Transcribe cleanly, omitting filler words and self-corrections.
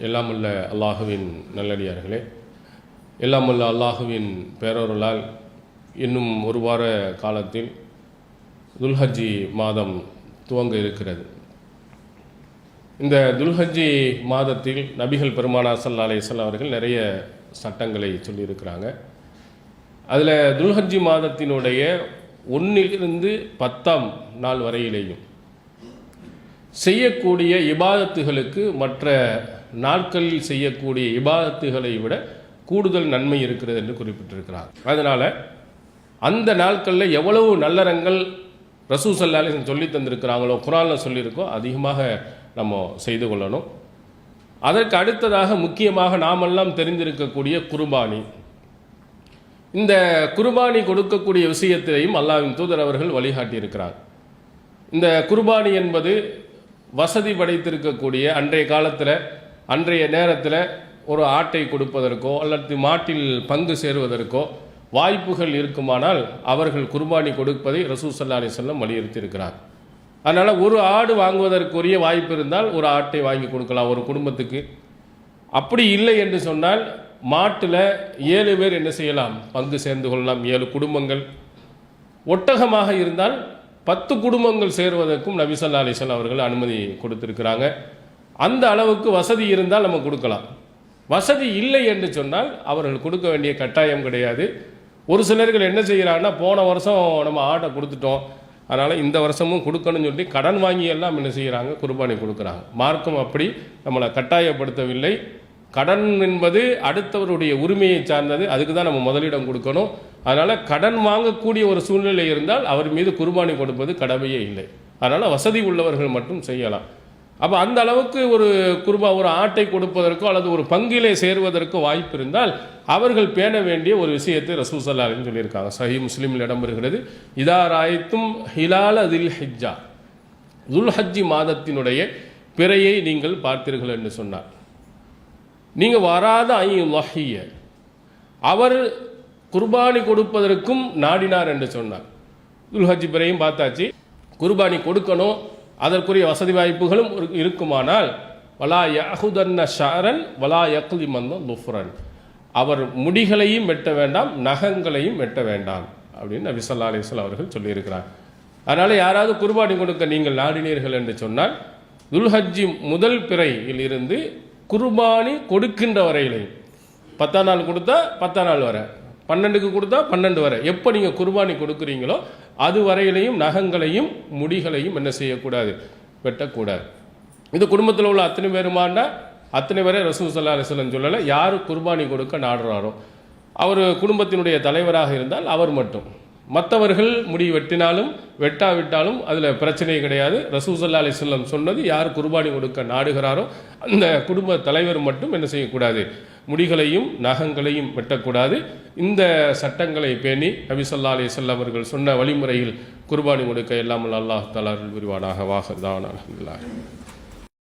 எல்லாமுள்ள அல்லாஹுவின் நல்லடியார்களே, எல்லாமுள்ள அல்லாஹுவின் பேரருளால் இன்னும் ஒரு வார காலத்தில் துல்ஹஜ்ஜி மாதம் துவங்க இருக்கிறது. இந்த துல்ஹஜ்ஜி மாதத்தில் நபிகள் பெருமானார் ஸல்லல்லாஹு அலைஹி வஸல்லம் அவர்கள் நிறைய சட்டங்களை சொல்லியிருக்கிறாங்க. அதில் துல்ஹஜ்ஜி மாதத்தினுடைய 1 10 நாள் வரையிலேயும் செய்யக்கூடிய இபாதத்துகளுக்கு மற்ற நாட்களில் செய்யக்கூடிய இபாதத்துகளை விட கூடுதல் நன்மை இருக்கிறது என்று குறிப்பிட்டிருக்கிறார். அதனால் அந்த நாட்களில் எவ்வளவு நல்லறங்கள் ரசூல் ஸல்லல்லாஹு அலைஹி வஸல்லம் சொல்லி தந்திருக்கிறாங்களோ, குர்ஆனில் சொல்லியிருக்கோ, அதிகமாக நம்ம செய்து கொள்ளணும். அதற்கு அடுத்ததாக முக்கியமாக நாமெல்லாம் தெரிந்திருக்கக்கூடிய குர்பானி. இந்த குர்பானி கொடுக்கக்கூடிய விஷயத்திலையும் அல்லாஹ்வின் தூதர் அவர்கள் வழிகாட்டியிருக்கிறார். இந்த குர்பானி என்பது வசதி படைத்திருக்கக்கூடிய அன்றைய காலத்தில் அன்றைய நேரத்தில் ஒரு ஆட்டை கொடுப்பதற்கோ அல்லது மாட்டில் பங்கு சேருவதற்கோ வாய்ப்புகள் இருக்குமானால் அவர்கள் குர்பானி கொடுப்பதை ரசூல் ஸல்லல்லாஹு அலைஹி வஸல்லம் வலியுறுத்தியிருக்கிறார். அதனால் ஒரு ஆடு வாங்குவதற்குரிய வாய்ப்பு இருந்தால் ஒரு ஆட்டை வாங்கி கொடுக்கலாம் ஒரு குடும்பத்துக்கு. அப்படி இல்லை என்று சொன்னால் மாட்டில் 7 பேர் என்ன செய்யலாம், பங்கு சேர்ந்து கொள்ளலாம், 7 குடும்பங்கள். ஒட்டகமாக இருந்தால் 10 குடும்பங்கள் சேருவதற்கும் நபி ஸல்லல்லாஹு அலைஹி வஸல்லம் அவர்கள் அனுமதி கொடுத்திருக்கிறாங்க. அந்த அளவுக்கு வசதி இருந்தால் நம்ம கொடுக்கலாம். வசதி இல்லை என்று சொன்னால் அவர்கள் கொடுக்க வேண்டிய கட்டாயம் கிடையாது. ஒரு சிலர்கள் என்ன செய்கிறாங்கன்னா, போன வருஷம் நம்ம ஆட்டை கொடுத்துட்டோம், அதனால் இந்த வருஷமும் கொடுக்கணும்னு சொல்லி கடன் வாங்கி எல்லாம் என்ன செய்கிறாங்க, குர்பானி கொடுக்குறாங்க. மார்க்கம் அப்படி நம்மளை கட்டாயப்படுத்தவில்லை. கடன் என்பது அடுத்தவருடைய உரிமையை சார்ந்தது, அதுக்கு தான் நம்ம முதலிடம் கொடுக்கணும். அதனால் கடன் வாங்கக்கூடிய ஒரு சூழ்நிலை இருந்தால் அவர் மீது குர்பானி கொடுப்பது கடமையே இல்லை. அதனால் வசதி உள்ளவர்கள் மட்டும் செய்யலாம். அப்போ அந்த அளவுக்கு ஒரு ஒரு ஆட்டை கொடுப்பதற்கோ அல்லது ஒரு பங்கிலே சேருவதற்கோ வாய்ப்பு இருந்தால் அவர்கள் பேண வேண்டிய ஒரு விஷயத்தை ரசூல் ஸல்லல்லாஹு அலைஹி வஸல்லம் சொல்லியிருக்காங்க. சஹீஹ் முஸ்லிமில் இடம்பெறுகிறது, இதா ராய்த்தும் ஹிலால தில் ஹிஜ்ஜா, துல்ஹஜ்ஜி மாதத்தினுடைய பிறையை நீங்கள் பார்த்தீர்கள் என்று சொன்னார். நீங்கள் வராத ஐயுல்லஹிய, அவர் குர்பானி கொடுப்பதற்கும் நாடினார் என்று சொன்னார். துல்ஹஜ்ஜி பிறையும் பார்த்தாச்சு, குர்பானி கொடுக்கணும், அதற்குரிய வசதி வாய்ப்புகளும் இருக்குமானால் வலா யஹுதன்ன ஷஅரன் வலா யக்லிமன்ன லுஃப்ரன், அவர் முடிகளையும் வெட்ட வேண்டாம், நகங்களையும் வெட்ட வேண்டாம் அப்படின்னு நபி ஸல்லல்லாஹு அலைஹி வஸல்லம் அவர்கள் சொல்லியிருக்கிறார். அதனால் யாராவது குர்பானி கொடுக்க நீங்கள் நாடினீர்கள் என்று சொன்னால் துல்ஹஜ்ஜி முதல் பிறையில் இருந்து குர்பானி கொடுக்கின்ற வரையிலையும் 10 நாள் கொடுத்தா 10 நாள் வரை, 12க்கு கொடுத்தா 12 வரை, எப்போ நீங்கள் குர்பானி கொடுக்குறீங்களோ அது வரையிலையும் நகங்களையும் முடிகளையும் என்ன செய்யக்கூடாது, வெட்டக்கூடாது. இது குடும்பத்தில் உள்ள அத்தனை பேருமாண்டா அத்தனை பேரை ரசூல் ஸல்லல்லாஹு அலைஹி வஸல்லம் சொல்லலை. யார் குர்பானி கொடுக்க நாடுறாரோ அவர் குடும்பத்தினுடைய தலைவராக இருந்தால் அவர் மட்டும், மற்றவர்கள் முடி வெட்டினாலும் வெட்டாவிட்டாலும் அதில் பிரச்சனை கிடையாது. ரசூல் ஸல்லல்லாஹு அலைஹி வஸல்லம் சொன்னது, யார் குர்பானி கொடுக்க நாடுகிறாரோ அந்த குடும்ப தலைவர் மட்டும் என்ன செய்யக்கூடாது, முடிகளையும் நகங்களையும் வெட்டக்கூடாது. இந்த சட்டங்களை பேணி நபி ஸல்லல்லாஹு அலைஹி வஸல்லம் அவர்கள் சொன்ன வழிமுறையில் குர்பானி கொடுக்க எல்லாம் அல்லாஹ் தஆலா அருள் புரிவானாக. வாஹிர் தஅவானா அல்ஹம்துலில்லாஹ்.